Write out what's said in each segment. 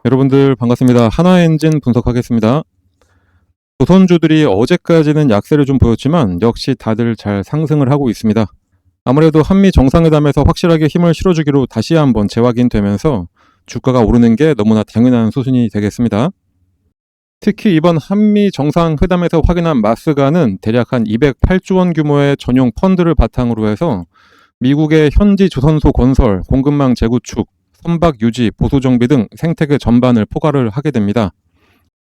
여러분들 반갑습니다. 한화엔진 분석하겠습니다. 조선주들이 어제까지는 약세를 좀 보였지만 역시 다들 잘 상승을 하고 있습니다. 아무래도 한미 정상회담에서 확실하게 힘을 실어주기로 다시 한번 재확인되면서 주가가 오르는 게 너무나 당연한 수순이 되겠습니다. 특히 이번 한미 정상회담에서 확인한 마스가는 대략 한 208조 원 규모의 전용 펀드를 바탕으로 해서 미국의 현지 조선소 건설, 공급망 재구축, 선박 유지, 보수 정비 등 생태계 전반을 포괄을 하게 됩니다.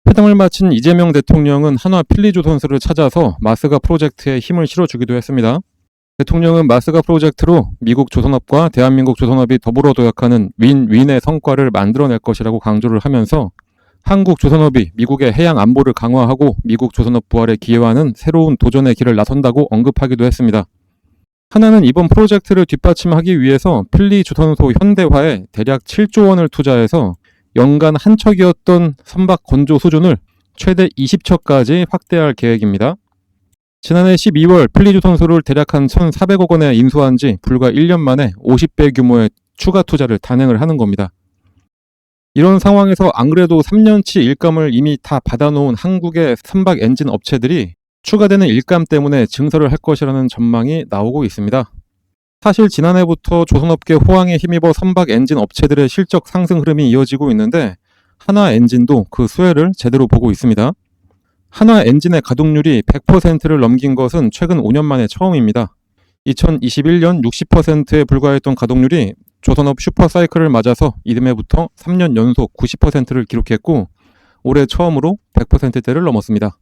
회담을 마친 이재명 대통령은 한화 필리조선소를 찾아서 마스가 프로젝트에 힘을 실어주기도 했습니다. 대통령은 마스가 프로젝트로 미국 조선업과 대한민국 조선업이 더불어 도약하는 윈윈의 성과를 만들어낼 것이라고 강조를 하면서 한국 조선업이 미국의 해양 안보를 강화하고 미국 조선업 부활에 기여하는 새로운 도전의 길을 나선다고 언급하기도 했습니다. 하나는 이번 프로젝트를 뒷받침하기 위해서 필리조선소 현대화에 대략 7조 원을 투자해서 연간 한 척이었던 선박 건조 수준을 최대 20척까지 확대할 계획입니다. 지난해 12월 필리조선소를 대략 한 1,400억 원에 인수한 지 불과 1년 만에 50배 규모의 추가 투자를 단행을 하는 겁니다. 이런 상황에서 안 그래도 3년치 일감을 이미 다 받아놓은 한국의 선박 엔진 업체들이 추가되는 일감 때문에 증설을 할 것이라는 전망이 나오고 있습니다. 사실 지난해부터 조선업계 호황에 힘입어 선박 엔진 업체들의 실적 상승 흐름이 이어지고 있는데 한화엔진도 그 수혜를 제대로 보고 있습니다. 한화엔진의 가동률이 100%를 넘긴 것은 최근 5년 만에 처음입니다. 2021년 60%에 불과했던 가동률이 조선업 슈퍼사이클을 맞아서 이듬해부터 3년 연속 90%를 기록했고 올해 처음으로 100%대를 넘었습니다.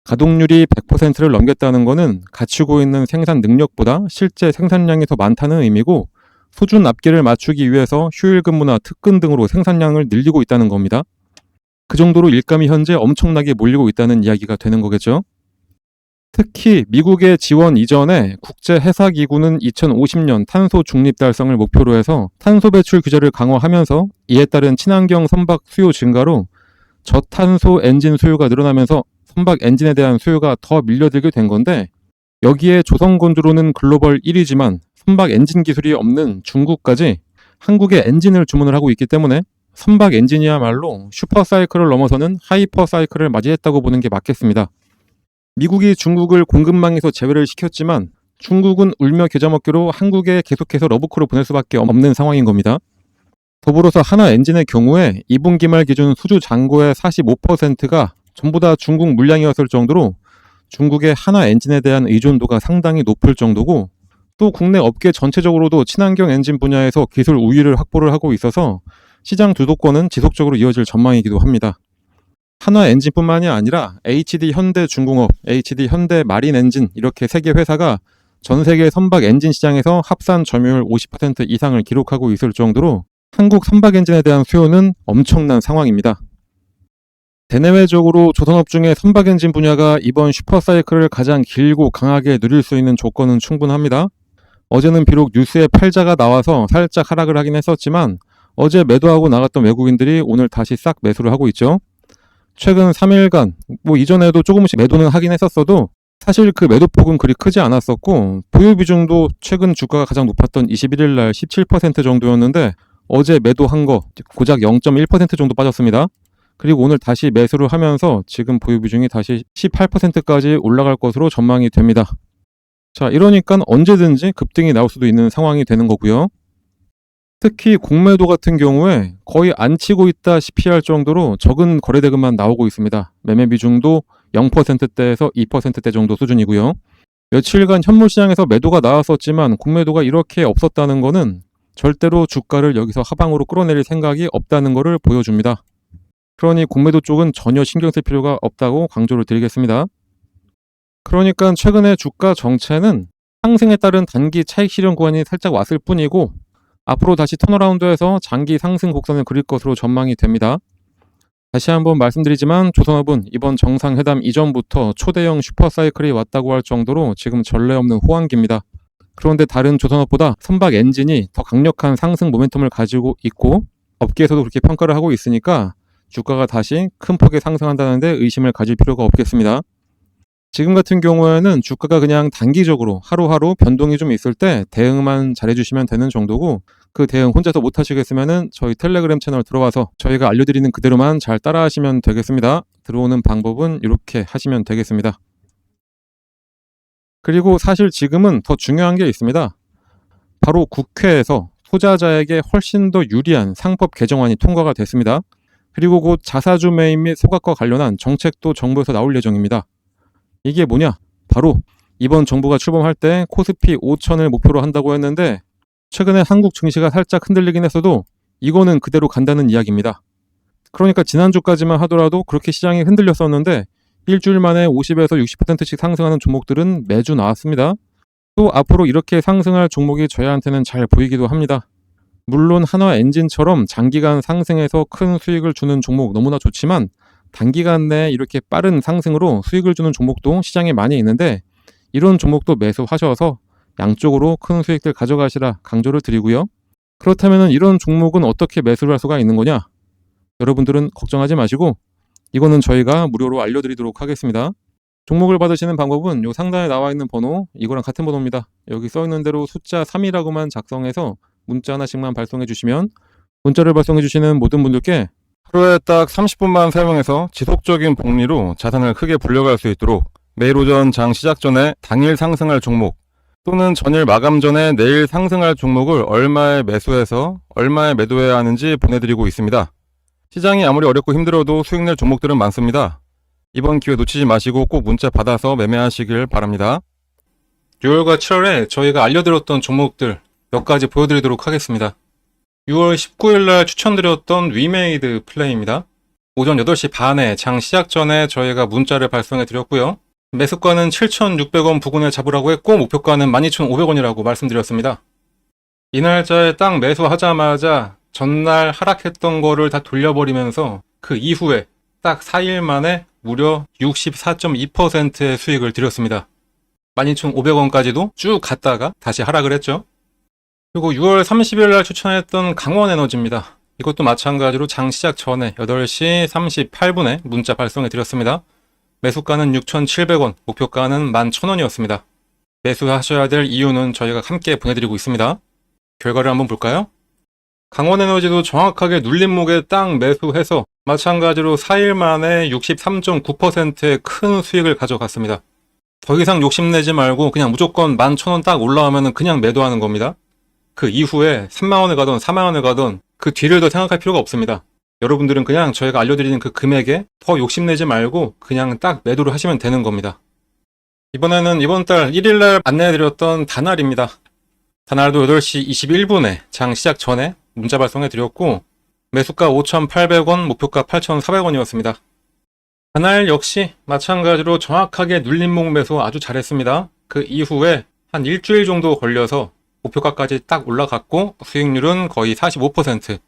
가동률이 100%를 넘겼다는 것은 갖추고 있는 생산 능력보다 실제 생산량이 더 많다는 의미고 수준 압계를 맞추기 위해서 휴일 근무나 특근 등으로 생산량을 늘리고 있다는 겁니다. 그 정도로 일감이 현재 엄청나게 몰리고 있다는 이야기가 되는 거겠죠. 특히 미국의 지원 이전에 국제해사기구는 2050년 탄소 중립 달성을 목표로 해서 탄소 배출 규제를 강화하면서 이에 따른 친환경 선박 수요 증가로 저탄소 엔진 수요가 늘어나면서 선박 엔진에 대한 수요가 더 밀려들게 된 건데 여기에 조선건조로는 글로벌 1위지만 선박 엔진 기술이 없는 중국까지 한국의 엔진을 주문을 하고 있기 때문에 선박 엔진이야말로 슈퍼사이클을 넘어서는 하이퍼사이클을 맞이했다고 보는 게 맞겠습니다. 미국이 중국을 공급망에서 제외를 시켰지만 중국은 울며 겨자 먹기로 한국에 계속해서 러브콜을 보낼 수밖에 없는 상황인 겁니다. 더불어서 한화엔진의 경우에 2분기 말 기준 수주 잔고의 45%가 전부 다 중국 물량이었을 정도로 중국의 한화엔진에 대한 의존도가 상당히 높을 정도고 또 국내 업계 전체적으로도 친환경 엔진 분야에서 기술 우위를 확보를 하고 있어서 시장 주도권은 지속적으로 이어질 전망이기도 합니다. 한화엔진뿐만이 아니라 HD 현대중공업, HD 현대마린엔진 이렇게 3개 회사가 전 세계 선박 엔진 시장에서 합산 점유율 50% 이상을 기록하고 있을 정도로 한국 선박 엔진에 대한 수요는 엄청난 상황입니다. 대내외적으로 조선업 중에 선박 엔진 분야가 이번 슈퍼사이클을 가장 길고 강하게 누릴 수 있는 조건은 충분합니다. 어제는 비록 뉴스에 팔자가 나와서 살짝 하락을 하긴 했었지만 어제 매도하고 나갔던 외국인들이 오늘 다시 싹 매수를 하고 있죠. 최근 3일간 이전에도 조금씩 매도는 하긴 했었어도 사실 그 매도폭은 그리 크지 않았었고 보유 비중도 최근 주가가 가장 높았던 21일 날 17% 정도였는데 어제 매도한 거 고작 0.1% 정도 빠졌습니다. 그리고 오늘 다시 매수를 하면서 지금 보유 비중이 다시 18%까지 올라갈 것으로 전망이 됩니다. 자, 이러니까 언제든지 급등이 나올 수도 있는 상황이 되는 거고요. 특히 공매도 같은 경우에 거의 안 치고 있다시피 할 정도로 적은 거래대금만 나오고 있습니다. 매매 비중도 0%대에서 2%대 정도 수준이고요. 며칠간 현물시장에서 매도가 나왔었지만 공매도가 이렇게 없었다는 것은 절대로 주가를 여기서 하방으로 끌어내릴 생각이 없다는 것을 보여줍니다. 그러니 공매도 쪽은 전혀 신경 쓸 필요가 없다고 강조를 드리겠습니다. 그러니까 최근에 주가 정체는 상승에 따른 단기 차익 실현 구간이 살짝 왔을 뿐이고 앞으로 다시 턴어라운드해서 장기 상승 곡선을 그릴 것으로 전망이 됩니다. 다시 한번 말씀드리지만 조선업은 이번 정상회담 이전부터 초대형 슈퍼사이클이 왔다고 할 정도로 지금 전례 없는 호황기입니다. 그런데 다른 조선업보다 선박 엔진이 더 강력한 상승 모멘텀을 가지고 있고 업계에서도 그렇게 평가를 하고 있으니까 주가가 다시 큰 폭의 상승한다는데 의심을 가질 필요가 없겠습니다. 지금 같은 경우에는 주가가 그냥 단기적으로 하루하루 변동이 좀 있을 때 대응만 잘해주시면 되는 정도고, 그 대응 혼자서 못 하시겠으면은 저희 텔레그램 채널 들어와서 저희가 알려드리는 그대로만 잘 따라하시면 되겠습니다. 들어오는 방법은 이렇게 하시면 되겠습니다. 그리고 사실 지금은 더 중요한 게 있습니다. 바로 국회에서 투자자에게 훨씬 더 유리한 상법 개정안이 통과가 됐습니다. 그리고 곧 자사주 매입 및 소각과 관련한 정책도 정부에서 나올 예정입니다. 이게 뭐냐? 바로 이번 정부가 출범할 때 코스피 5천을 목표로 한다고 했는데, 최근에 한국 증시가 살짝 흔들리긴 했어도 이거는 그대로 간다는 이야기입니다. 그러니까 지난주까지만 하더라도 그렇게 시장이 흔들렸었는데 일주일 만에 50에서 60%씩 상승하는 종목들은 매주 나왔습니다. 또 앞으로 이렇게 상승할 종목이 저희한테는 잘 보이기도 합니다. 물론 한화엔진처럼 장기간 상승해서 큰 수익을 주는 종목 너무나 좋지만, 단기간 내에 이렇게 빠른 상승으로 수익을 주는 종목도 시장에 많이 있는데, 이런 종목도 매수하셔서 양쪽으로 큰 수익들 가져가시라 강조를 드리고요. 그렇다면 이런 종목은 어떻게 매수를 할 수가 있는 거냐? 여러분들은 걱정하지 마시고 이거는 저희가 무료로 알려드리도록 하겠습니다. 종목을 받으시는 방법은 요 상단에 나와 있는 번호, 이거랑 같은 번호입니다. 여기 써 있는 대로 숫자 3이라고만 작성해서 문자 하나씩만 발송해 주시면, 문자를 발송해 주시는 모든 분들께 하루에 딱 30분만 사용해서 지속적인 복리로 자산을 크게 불려갈 수 있도록 매일 오전 장 시작 전에 당일 상승할 종목, 또는 전일 마감 전에 내일 상승할 종목을 얼마에 매수해서 얼마에 매도해야 하는지 보내드리고 있습니다. 시장이 아무리 어렵고 힘들어도 수익 낼 종목들은 많습니다. 이번 기회 놓치지 마시고 꼭 문자 받아서 매매하시길 바랍니다. 6월과 7월에 저희가 알려드렸던 종목들 몇 가지 보여드리도록 하겠습니다. 6월 19일날 추천드렸던 위메이드 플레이입니다. 오전 8시 반에 장 시작 전에 저희가 문자를 발송해 드렸고요. 매수가는 7,600원 부근에 잡으라고 했고 목표가는 12,500원이라고 말씀드렸습니다. 이 날짜에 딱 매수하자마자 전날 하락했던 거를 다 돌려버리면서 그 이후에 딱 4일 만에 무려 64.2%의 수익을 드렸습니다. 12,500원까지도 쭉 갔다가 다시 하락을 했죠. 그리고 6월 30일 날 추천했던 강원에너지입니다. 이것도 마찬가지로 장 시작 전에 8시 38분에 문자 발송해 드렸습니다. 매수가는 6,700원, 목표가는 11,000원이었습니다. 매수하셔야 될 이유는 저희가 함께 보내드리고 있습니다. 결과를 한번 볼까요? 강원에너지도 정확하게 눌림목에 딱 매수해서 마찬가지로 4일 만에 63.9%의 큰 수익을 가져갔습니다. 더 이상 욕심내지 말고 그냥 무조건 11,000원 딱 올라오면 그냥 매도하는 겁니다. 그 이후에 3만원을 가던 4만원을 가던 그 뒤를 더 생각할 필요가 없습니다. 여러분들은 그냥 저희가 알려드리는 그 금액에 더 욕심내지 말고 그냥 딱 매도를 하시면 되는 겁니다. 이번에는 이번 달 1일날 안내해드렸던 다날입니다. 다날도 8시 21분에 장 시작 전에 문자 발송해 드렸고 매수가 5,800원, 목표가 8,400원이었습니다. 다날 역시 마찬가지로 정확하게 눌림목 매수 아주 잘했습니다. 그 이후에 한 일주일 정도 걸려서 목표가까지 딱 올라갔고 수익률은 거의 45%.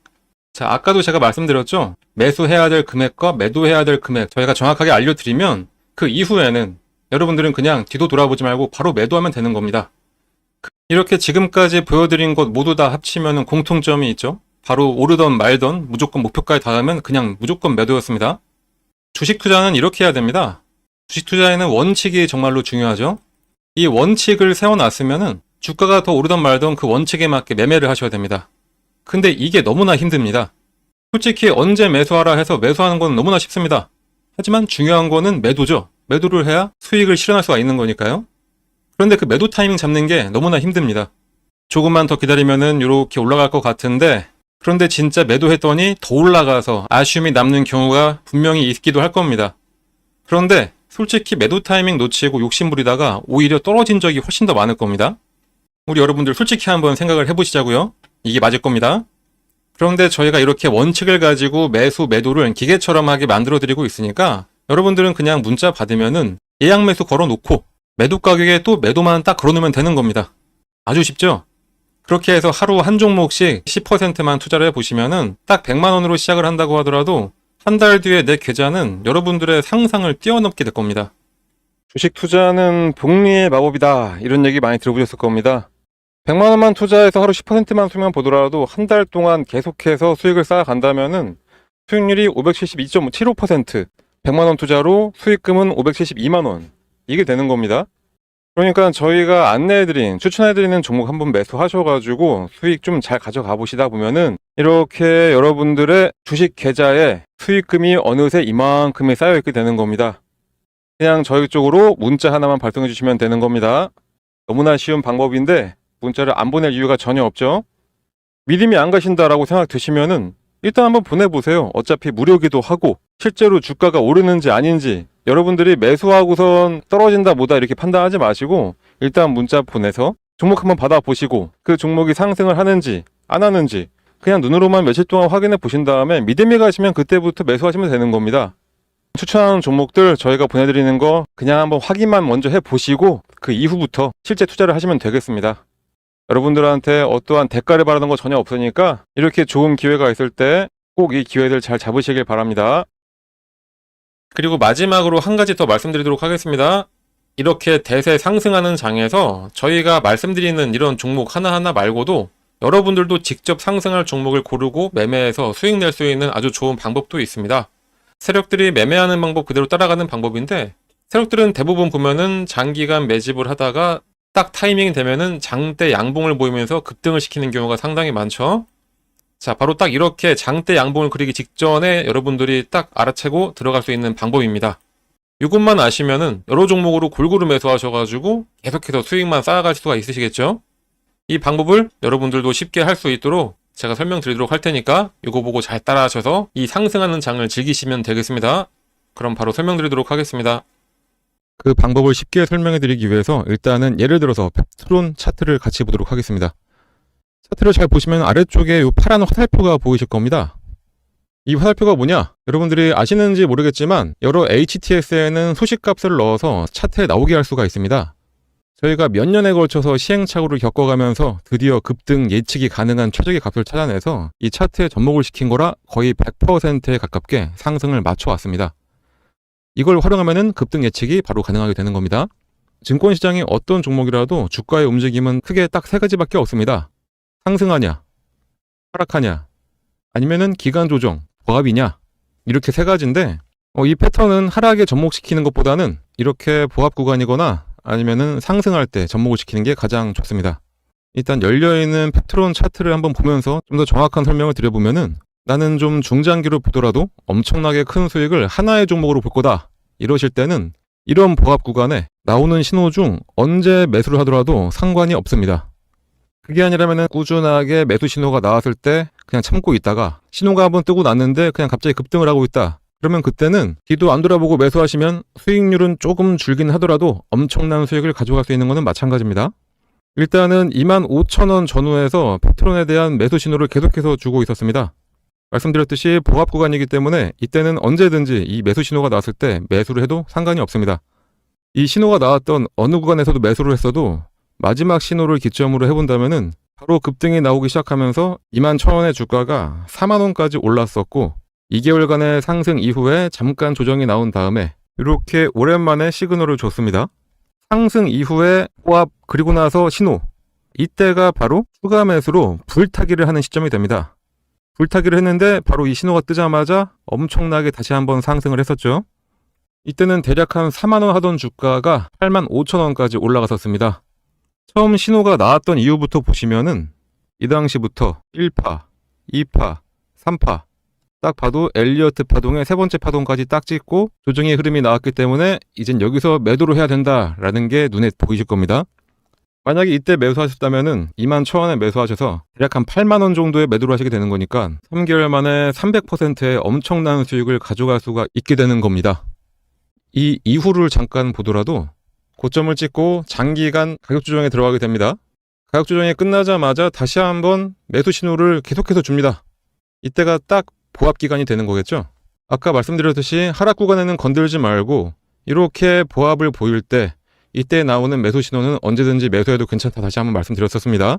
자, 아까도 제가 말씀드렸죠? 매수해야 될 금액과 매도해야 될 금액 저희가 정확하게 알려드리면 그 이후에는 여러분들은 그냥 뒤도 돌아보지 말고 바로 매도하면 되는 겁니다. 이렇게 지금까지 보여드린 것 모두 다 합치면 공통점이 있죠. 바로 오르던 말던 무조건 목표가에 닿으면 그냥 무조건 매도였습니다. 주식 투자는 이렇게 해야 됩니다. 주식 투자에는 원칙이 정말로 중요하죠. 이 원칙을 세워놨으면 주가가 더 오르던 말던 그 원칙에 맞게 매매를 하셔야 됩니다. 근데 이게 너무나 힘듭니다. 솔직히 언제 매수하라 해서 매수하는 건 너무나 쉽습니다. 하지만 중요한 거는 매도죠. 매도를 해야 수익을 실현할 수가 있는 거니까요. 그런데 그 매도 타이밍 잡는 게 너무나 힘듭니다. 조금만 더 기다리면은 이렇게 올라갈 것 같은데, 그런데 진짜 매도했더니 더 올라가서 아쉬움이 남는 경우가 분명히 있기도 할 겁니다. 그런데 솔직히 매도 타이밍 놓치고 욕심부리다가 오히려 떨어진 적이 훨씬 더 많을 겁니다. 우리 여러분들 솔직히 한번 생각을 해보시자고요. 이게 맞을 겁니다. 그런데 저희가 이렇게 원칙을 가지고 매수, 매도를 기계처럼 하게 만들어드리고 있으니까 여러분들은 그냥 문자 받으면은 예약 매수 걸어놓고 매도 가격에 또 매도만 딱 걸어놓으면 되는 겁니다. 아주 쉽죠? 그렇게 해서 하루 한 종목씩 10%만 투자를 해보시면은 딱 100만원으로 시작을 한다고 하더라도 한 달 뒤에 내 계좌는 여러분들의 상상을 뛰어넘게 될 겁니다. 주식 투자는 복리의 마법이다, 이런 얘기 많이 들어보셨을 겁니다. 100만원만 투자해서 하루 10%만 수익만 보더라도 한 달 동안 계속해서 수익을 쌓아간다면은 수익률이 572.75%, 100만원 투자로 수익금은 572만원. 이게 되는 겁니다. 그러니까 저희가 안내해드린, 추천해드리는 종목 한번 매수하셔가지고 수익 좀 잘 가져가 보시다 보면은 이렇게 여러분들의 주식 계좌에 수익금이 어느새 이만큼이 쌓여있게 되는 겁니다. 그냥 저희 쪽으로 문자 하나만 발송해 주시면 되는 겁니다. 너무나 쉬운 방법인데 문자를 안 보낼 이유가 전혀 없죠. 믿음이 안 가신다라고 생각 드시면은 일단 한번 보내보세요. 어차피 무료기도 하고 실제로 주가가 오르는지 아닌지 여러분들이 매수하고선 떨어진다 뭐다 이렇게 판단하지 마시고 일단 문자 보내서 종목 한번 받아보시고 그 종목이 상승을 하는지 안 하는지 그냥 눈으로만 며칠 동안 확인해 보신 다음에 믿음이 가시면 그때부터 매수하시면 되는 겁니다. 추천하는 종목들 저희가 보내드리는 거 그냥 한번 확인만 먼저 해보시고 그 이후부터 실제 투자를 하시면 되겠습니다. 여러분들한테 어떠한 대가를 바라는 거 전혀 없으니까 이렇게 좋은 기회가 있을 때 꼭 이 기회들 잘 잡으시길 바랍니다. 그리고 마지막으로 한 가지 더 말씀드리도록 하겠습니다. 이렇게 대세 상승하는 장에서 저희가 말씀드리는 이런 종목 하나하나 말고도 여러분들도 직접 상승할 종목을 고르고 매매해서 수익 낼 수 있는 아주 좋은 방법도 있습니다. 세력들이 매매하는 방법 그대로 따라가는 방법인데 세력들은 대부분 보면은 장기간 매집을 하다가 딱 타이밍이 되면은 장대 양봉을 보이면서 급등을 시키는 경우가 상당히 많죠. 자, 바로 딱 이렇게 장대 양봉을 그리기 직전에 여러분들이 딱 알아채고 들어갈 수 있는 방법입니다. 이것만 아시면은 여러 종목으로 골고루 매수하셔가지고 계속해서 수익만 쌓아갈 수가 있으시겠죠. 이 방법을 여러분들도 쉽게 할 수 있도록 제가 설명드리도록 할 테니까 이거 보고 잘 따라하셔서 이 상승하는 장을 즐기시면 되겠습니다. 그럼 바로 설명드리도록 하겠습니다. 그 방법을 쉽게 설명해 드리기 위해서 일단은 예를 들어서 펩트론 차트를 같이 보도록 하겠습니다. 차트를 잘 보시면 아래쪽에 이 파란 화살표가 보이실 겁니다. 이 화살표가 뭐냐? 여러분들이 아시는지 모르겠지만 여러 HTS에는 소식값을 넣어서 차트에 나오게 할 수가 있습니다. 저희가 몇 년에 걸쳐서 시행착오를 겪어가면서 드디어 급등 예측이 가능한 최적의 값을 찾아내서 이 차트에 접목을 시킨 거라 거의 100%에 가깝게 상승을 맞춰왔습니다. 이걸 활용하면 급등 예측이 바로 가능하게 되는 겁니다. 증권시장의 어떤 종목이라도 주가의 움직임은 크게 딱 세 가지밖에 없습니다. 상승하냐, 하락하냐, 아니면은 기간 조정, 보합이냐 이렇게 세 가지인데 이 패턴은 하락에 접목시키는 것보다는 이렇게 보합 구간이거나 아니면은 상승할 때 접목을 시키는 게 가장 좋습니다. 일단 열려있는 펩트론 차트를 한번 보면서 좀 더 정확한 설명을 드려보면은 나는 좀 중장기로 보더라도 엄청나게 큰 수익을 하나의 종목으로 볼 거다 이러실 때는 이런 보합 구간에 나오는 신호 중 언제 매수를 하더라도 상관이 없습니다. 그게 아니라면은 꾸준하게 매수 신호가 나왔을 때 그냥 참고 있다가 신호가 한번 뜨고 났는데 그냥 갑자기 급등을 하고 있다. 그러면 그때는 뒤도 안 돌아보고 매수하시면 수익률은 조금 줄긴 하더라도 엄청난 수익을 가져갈 수 있는 것은 마찬가지입니다. 일단은 25,000원 전후에서 펩트론에 대한 매수 신호를 계속해서 주고 있었습니다. 말씀드렸듯이 보합 구간이기 때문에 이때는 언제든지 이 매수 신호가 나왔을 때 매수를 해도 상관이 없습니다. 이 신호가 나왔던 어느 구간에서도 매수를 했어도 마지막 신호를 기점으로 해본다면은 바로 급등이 나오기 시작하면서 21,000원의 주가가 40,000원까지 올랐었고 2개월간의 상승 이후에 잠깐 조정이 나온 다음에 이렇게 오랜만에 시그널을 줬습니다. 상승 이후에 보합 그리고 나서 신호, 이때가 바로 추가 매수로 불타기를 하는 시점이 됩니다. 불타기를 했는데 바로 이 신호가 뜨자마자 엄청나게 다시 한번 상승을 했었죠. 이때는 대략 한 40,000원 하던 주가가 85,000원까지 올라갔었습니다. 처음 신호가 나왔던 이후부터 보시면은 이 당시부터 1파, 2파, 3파 딱 봐도 엘리어트 파동의 세 번째 파동까지 딱 찍고 조정의 흐름이 나왔기 때문에 이젠 여기서 매도를 해야 된다라는 게 눈에 보이실 겁니다. 만약에 이때 매수하셨다면은 21,000원에 매수하셔서 대략 한 80,000원 정도의 매도를 하시게 되는 거니까 3개월 만에 300%의 엄청난 수익을 가져갈 수가 있게 되는 겁니다. 이 이후를 잠깐 보더라도 고점을 찍고 장기간 가격 조정에 들어가게 됩니다. 가격 조정이 끝나자마자 다시 한번 매수 신호를 계속해서 줍니다. 이때가 딱 보합 기간이 되는 거겠죠. 아까 말씀드렸듯이 하락 구간에는 건들지 말고 이렇게 보합을 보일 때 이때 나오는 매수 신호는 언제든지 매수해도 괜찮다 다시 한번 말씀드렸었습니다.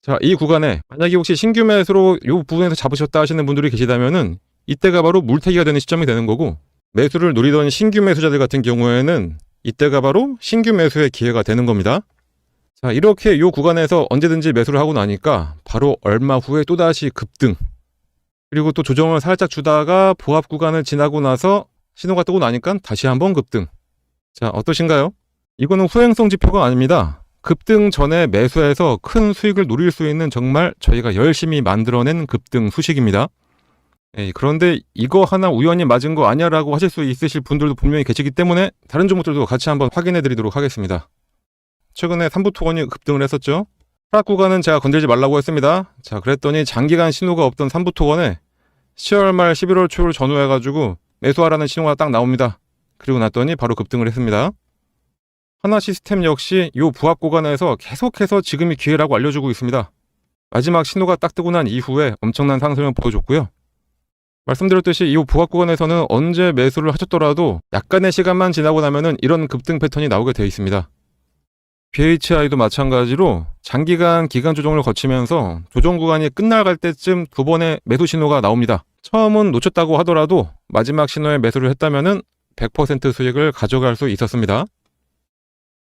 자, 이 구간에 만약에 혹시 신규 매수로 이 부분에서 잡으셨다 하시는 분들이 계시다면은 이때가 바로 물타기가 되는 시점이 되는 거고 매수를 노리던 신규 매수자들 같은 경우에는 이때가 바로 신규 매수의 기회가 되는 겁니다. 자, 이렇게 이 구간에서 언제든지 매수를 하고 나니까 바로 얼마 후에 또다시 급등, 그리고 또 조정을 살짝 주다가 보합 구간을 지나고 나서 신호가 뜨고 나니까 다시 한번 급등, 자, 어떠신가요? 이거는 후행성 지표가 아닙니다. 급등 전에 매수해서 큰 수익을 노릴 수 있는 정말 저희가 열심히 만들어낸 급등 수식입니다. 그런데 이거 하나 우연히 맞은 거 아니야 라고 하실 수 있으실 분들도 분명히 계시기 때문에 다른 종목들도 같이 한번 확인해 드리도록 하겠습니다. 최근에 삼부토건이 급등을 했었죠. 하락 구간은 제가 건들지 말라고 했습니다. 자, 그랬더니 장기간 신호가 없던 삼부토건에 10월 말 11월 초를 전후해가지고 매수하라는 신호가 딱 나옵니다. 그리고 났더니 바로 급등을 했습니다. 하나시스템 역시 이 부합 구간에서 계속해서 지금이 기회라고 알려주고 있습니다. 마지막 신호가 딱 뜨고 난 이후에 엄청난 상승을 보여줬고요. 말씀드렸듯이 이 부합 구간에서는 언제 매수를 하셨더라도 약간의 시간만 지나고 나면은 이런 급등 패턴이 나오게 되어 있습니다. BHI도 마찬가지로 장기간 기간 조정을 거치면서 조정 구간이 끝나갈 때쯤 두 번의 매수 신호가 나옵니다. 처음은 놓쳤다고 하더라도 마지막 신호에 매수를 했다면은 100% 수익을 가져갈 수 있었습니다.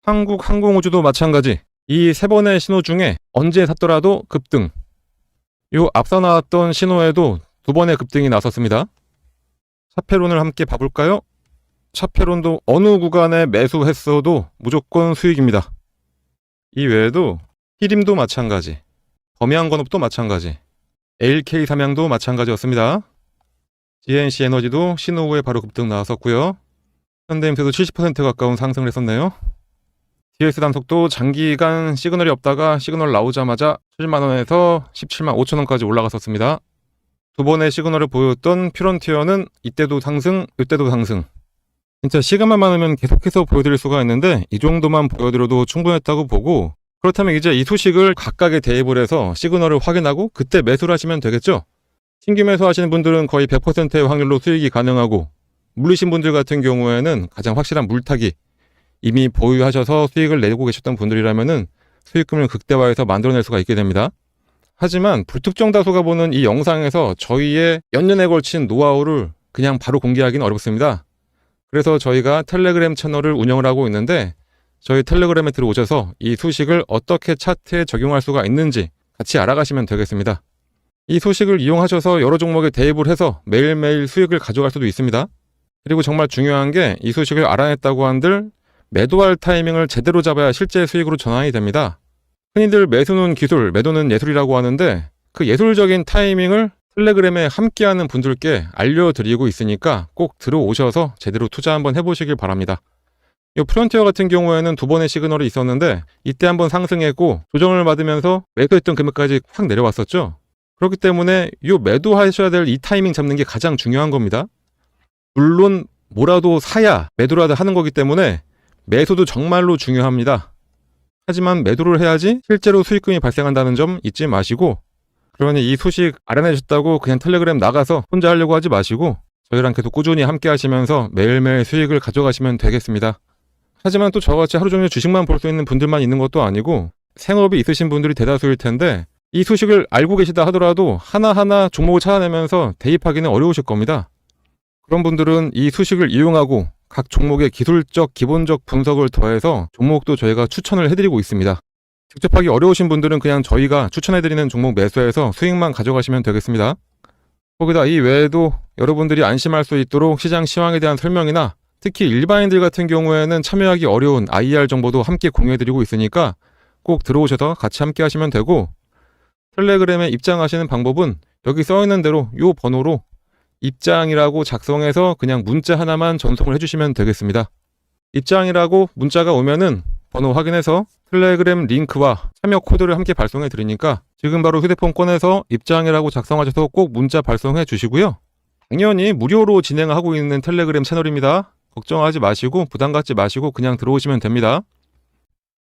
한국항공우주도 마찬가지. 이 세 번의 신호 중에 언제 샀더라도 급등. 요 앞서 나왔던 신호에도 두 번의 급등이 나섰습니다. 샤페론을 함께 봐볼까요? 샤페론도 어느 구간에 매수했어도 무조건 수익입니다. 이 외에도 히림도 마찬가지, 범양건업도 마찬가지, LK 삼양도 마찬가지였습니다. GNC 에너지도 신호 후에 바로 급등 나왔었고요. 현대임스도 70% 가까운 상승을 했었네요. DS단속도 장기간 시그널이 없다가 시그널 나오자마자 7만원에서 17만 5천원까지 올라갔었습니다. 두 번의 시그널을 보였던 퓨런티어는 이때도 상승, 이때도 상승. 진짜 시간만 많으면 계속해서 보여드릴 수가 있는데 이 정도만 보여드려도 충분했다고 보고, 그렇다면 이제 이 소식을 각각의 대입을 해서 시그널을 확인하고 그때 매수를 하시면 되겠죠? 신규 매수하시는 분들은 거의 100%의 확률로 수익이 가능하고, 물리신 분들 같은 경우에는 가장 확실한 물타기, 이미 보유하셔서 수익을 내고 계셨던 분들이라면은 수익금을 극대화해서 만들어낼 수가 있게 됩니다. 하지만 불특정 다수가 보는 이 영상에서 저희의 연년에 걸친 노하우를 그냥 바로 공개하기는 어렵습니다. 그래서 저희가 텔레그램 채널을 운영을 하고 있는데 저희 텔레그램에 들어오셔서 이 소식을 어떻게 차트에 적용할 수가 있는지 같이 알아가시면 되겠습니다. 이 소식을 이용하셔서 여러 종목에 대입을 해서 매일매일 수익을 가져갈 수도 있습니다. 그리고 정말 중요한 게 이 소식을 알아냈다고 한들 매도할 타이밍을 제대로 잡아야 실제 수익으로 전환이 됩니다. 흔히들 매수는 기술, 매도는 예술이라고 하는데 그 예술적인 타이밍을 텔레그램에 함께하는 분들께 알려드리고 있으니까 꼭 들어오셔서 제대로 투자 한번 해보시길 바랍니다. 이 프론티어 같은 경우에는 두 번의 시그널이 있었는데 이때 한번 상승했고 조정을 받으면서 매도했던 금액까지 확 내려왔었죠. 그렇기 때문에 이 매도하셔야 될 이 타이밍 잡는 게 가장 중요한 겁니다. 물론 뭐라도 사야 매도라도 하는 거기 때문에 매수도 정말로 중요합니다. 하지만 매도를 해야지 실제로 수익금이 발생한다는 점 잊지 마시고, 그러니 이 소식 알아내셨다고 그냥 텔레그램 나가서 혼자 하려고 하지 마시고 저희랑 계속 꾸준히 함께 하시면서 매일매일 수익을 가져가시면 되겠습니다. 하지만 또 저같이 하루 종일 주식만 볼 수 있는 분들만 있는 것도 아니고 생업이 있으신 분들이 대다수일 텐데 이 소식을 알고 계시다 하더라도 하나하나 종목을 찾아내면서 대입하기는 어려우실 겁니다. 그런 분들은 이 소식을 이용하고 각 종목의 기술적, 기본적 분석을 더해서 종목도 저희가 추천을 해드리고 있습니다. 직접 하기 어려우신 분들은 그냥 저희가 추천해드리는 종목 매수해서 수익만 가져가시면 되겠습니다. 거기다 이 외에도 여러분들이 안심할 수 있도록 시장 시황에 대한 설명이나 특히 일반인들 같은 경우에는 참여하기 어려운 IR 정보도 함께 공유해드리고 있으니까 꼭 들어오셔서 같이 함께 하시면 되고, 텔레그램에 입장하시는 방법은 여기 써있는 대로 이 번호로 입장이라고 작성해서 그냥 문자 하나만 전송을 해주시면 되겠습니다. 입장이라고 문자가 오면은 번호 확인해서 텔레그램 링크와 참여 코드를 함께 발송해 드리니까 지금 바로 휴대폰 꺼내서 입장이라고 작성하셔서 꼭 문자 발송해 주시고요. 당연히 무료로 진행하고 있는 텔레그램 채널입니다. 걱정하지 마시고 부담 갖지 마시고 그냥 들어오시면 됩니다.